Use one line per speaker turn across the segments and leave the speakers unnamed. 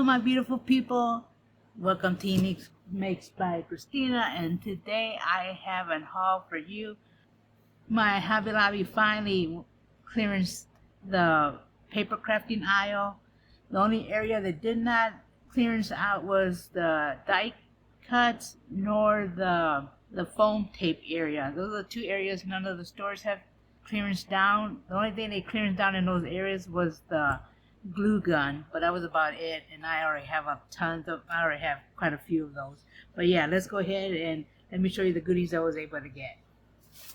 my beautiful people, welcome to Unique Makes by Christina, and today I have a haul for you. My Hobby Lobby finally clearance the paper crafting aisle. The only area that did not clearance out was the die cuts nor the foam tape area. Those are the two areas none of the stores have clearance down. The only thing they clearance down in those areas was the glue gun, but that was about it, and I already have I already have quite a few of those. But yeah, let's go ahead and let me show you the goodies I was able to get.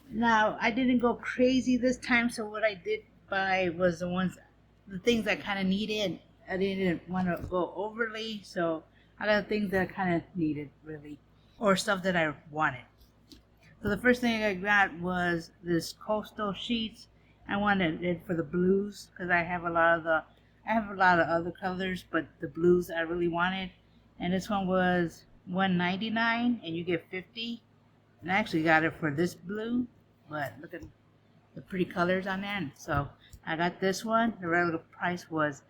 Now, I didn't go crazy this time, so what I did buy was the things I kind of needed. I didn't want to go overly, so I got things that I kind of needed, really, or stuff that I wanted. So the first thing I got was this coastal sheets. I wanted it for the blues because I have a lot of other colors, but the blues I really wanted. And this one was $1.99, and you get 50. And I actually got it for this blue, but look at the pretty colors on there. So I got this one. The regular price was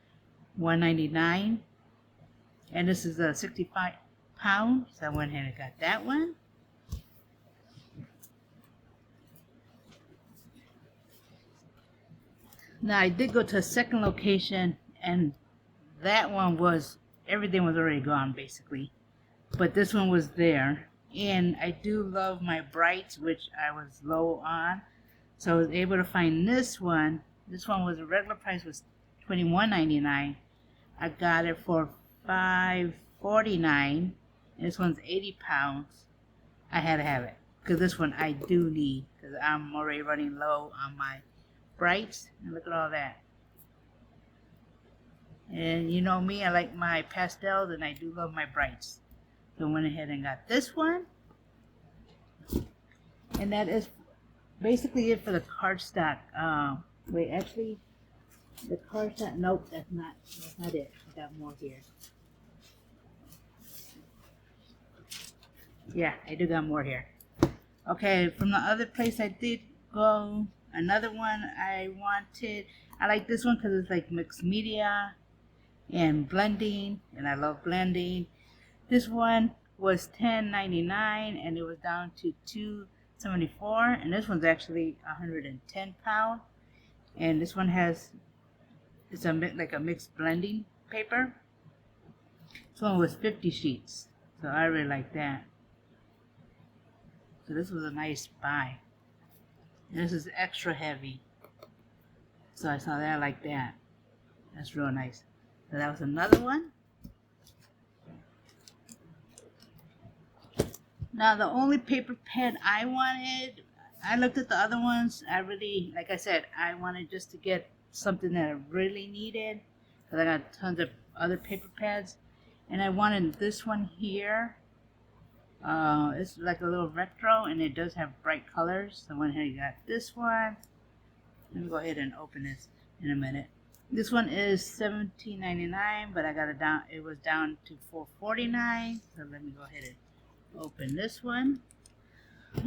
$1.99, and this is a 65 pounds. So I went ahead and got that one. Now I did go to a second location, and that one was, everything was already gone basically, but this one was there. And I do love my brights, which I was low on, so I was able to find this one. This one was, the regular price was $21.99. I got it for $5.49, and this one's 80 pounds. I had to have it because this one I do need, because I'm already running low on my brights. And look at all that. And you know me, I like my pastels, and I do love my brights. So I went ahead and got this one. And that is basically it for the cardstock. Wait, actually, the cardstock, nope, that's not it. I got more here. Yeah, I do got more here. Okay, from the other place I did go, another one I wanted. I like this one because it's like mixed media and blending, and I love blending. This one was $10.99, and it was down to $2.74, and this one's actually 110 pounds. And this one it's like a mixed blending paper. This one was 50 sheets, so I really like that. So this was a nice buy. This is extra heavy, so I saw that, I like that. That's real nice. So that was another one. Now the only paper pad I wanted, I looked at the other ones. I really, like I said, I wanted just to get something that I really needed, because I got tons of other paper pads, and I wanted this one here. It's like a little retro, and it does have bright colors. So I went ahead and got this one. Let me go ahead and open this in a minute. This one is $17.99, but I got it down. It was down to $4.49. So let me go ahead and open this one.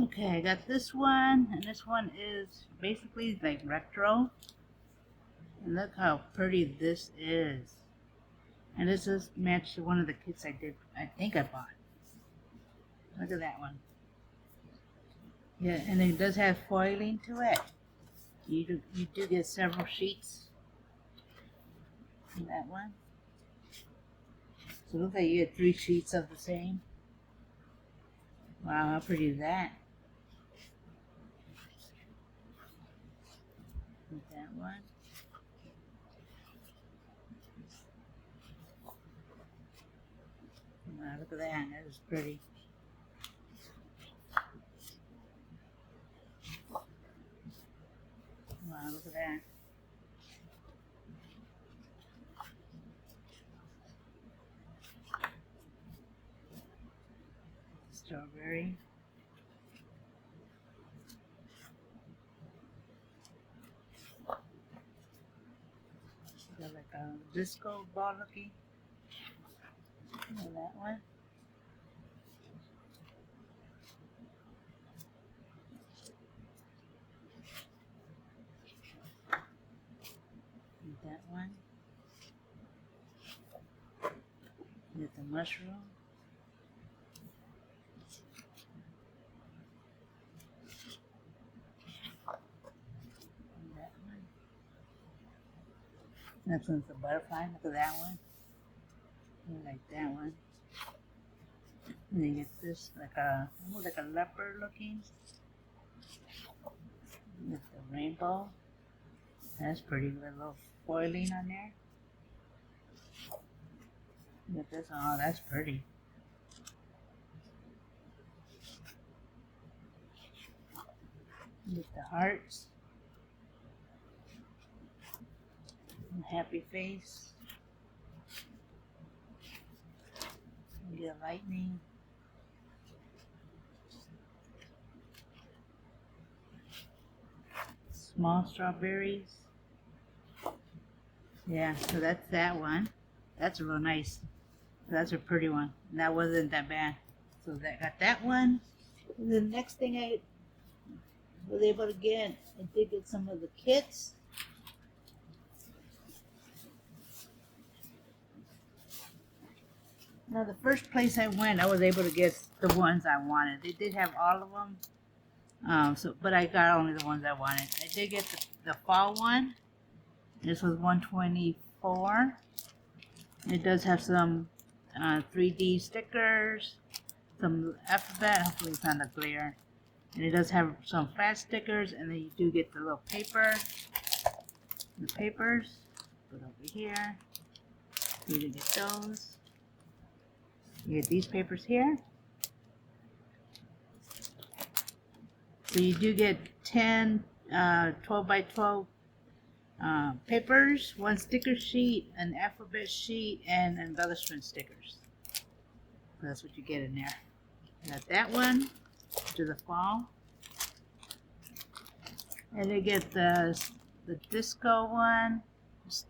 Okay, I got this one, and this one is basically like retro. And look how pretty this is. And this is matched to one of the kits I think I bought. Look at that one. Yeah, and it does have foiling to it. You do get several sheets in that one. So it looks like you get 3 sheets of the same. Wow, how pretty is that? With that one. Wow, look at that. That is pretty. Wow, look at that. Strawberry. Got like a disco ball looking. And that one. And that one. mushroom. That one. Next one's a butterfly. Look at that one. I like that one. And then you get this almost like a leopard looking. With the rainbow. That's pretty. With a little foiling on there. Look at this. Oh, that's pretty. With the hearts. And happy face. You get lightning. Small strawberries. Yeah, so that's that one. That's real nice. That's a pretty one. That wasn't that bad. So that got that one. And the next thing I was able to get, I did get some of the kits. Now the first place I went, I was able to get the ones I wanted. They did have all of them. But I got only the ones I wanted. I did get the fall one. This was $124. It does have some 3D stickers, some alphabet. Hopefully it's not a glare. And it does have some fat stickers, and then you do get the little paper. The papers. Put over here. You do get those. You get these papers here. So you do get 10 12 by 12 papers, one sticker sheet, an alphabet sheet, and embellishment stickers. So that's what you get in there. You got that one to the fall. And you get the disco one,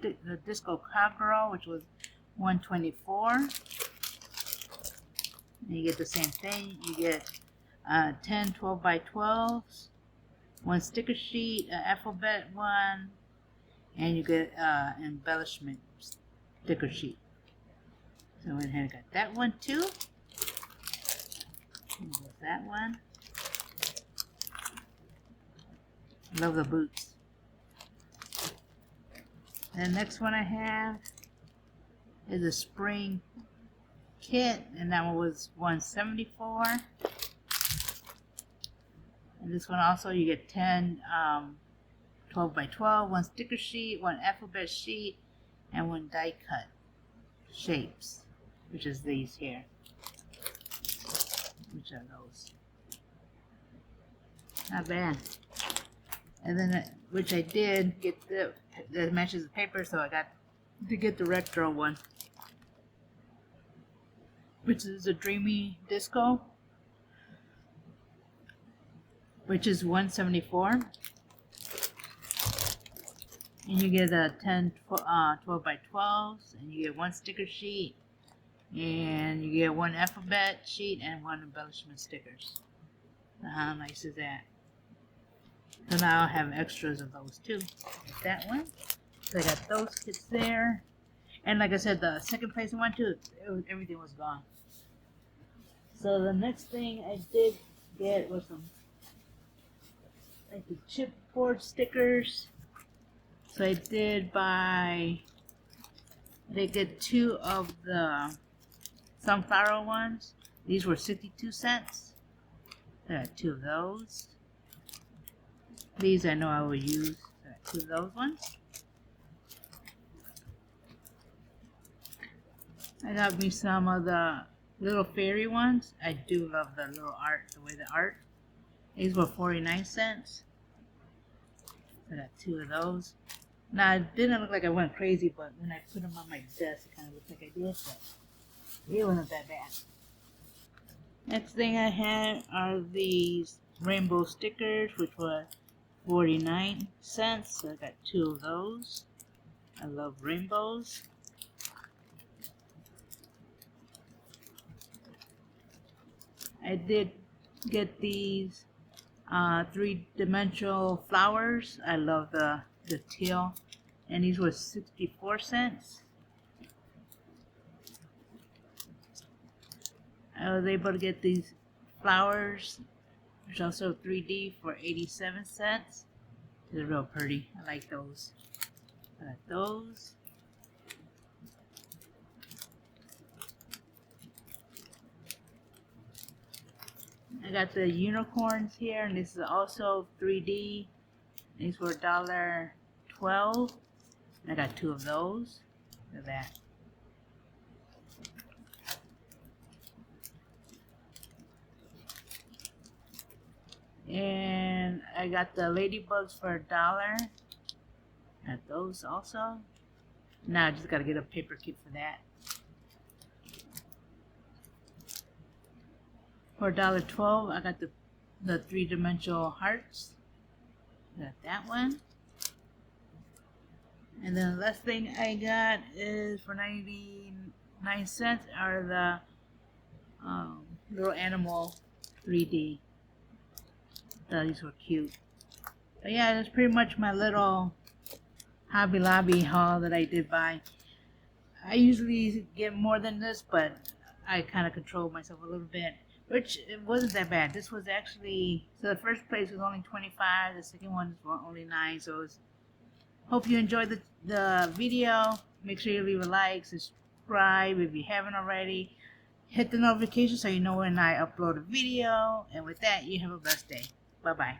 the disco cowgirl, which was $124. And you get the same thing. You get 10 12 by 12s, one sticker sheet, an alphabet one, and you get embellishment sticker sheet. So I went ahead and got that one too. And there's that one. Love the boots. The next one I have is a spring kit, and that one was $174. And this one also you get 10 12 by 12, one sticker sheet, one alphabet sheet, and one die cut shapes, which is these here. Which are those? Not bad. And then, which I did get that matches the paper, so I got to get the retro one, which is a dreamy disco, which is $174. And you get a 10 12 by 12s, and you get one sticker sheet, and you get one alphabet sheet and one embellishment stickers. So how nice is that? So now I have extras of those too. Like that one. So I got those kits there. And like I said, the second place I went to, everything was gone. So the next thing I did get was some like the chipboard stickers. So I did buy, they get 2 of the sunflower ones. These were 62 cents. I got 2 of those. These I know I will use. I got 2 of those ones. I got me some of the little fairy ones. I do love the little art, the way the art. These were 49 cents. I got 2 of those. Now, it didn't look like I went crazy, but when I put them on my desk, it kind of looked like I did, but it wasn't that bad. Next thing I had are these rainbow stickers, which were 49 cents. So I got 2 of those. I love rainbows. I did get these 3-dimensional flowers. I love the teal, and these were 64 cents. I was able to get these flowers, which are also 3D, for 87 cents. They're real pretty. I like those. I got those. I got the unicorns here, and this is also 3D. These were $1.12. I got 2 of those. Look at that. And I got the ladybugs for $1. Got those also. Now I just gotta get a paper kit for that. For $1.12, I got the 3-dimensional hearts. Got that one. And then the last thing I got is for 99 cents are the little animal 3D. Thought these were cute. But yeah, that's pretty much my little Hobby Lobby haul that I did buy. I usually get more than this, but I kind of control myself a little bit, which it wasn't that bad. This was actually, so the first place was only 25, the second one was only 9, so it's, hope you enjoyed the video. Make sure you leave a like, subscribe if you haven't already. Hit the notification so you know when I upload a video. And with that, you have a blessed day. Bye-bye.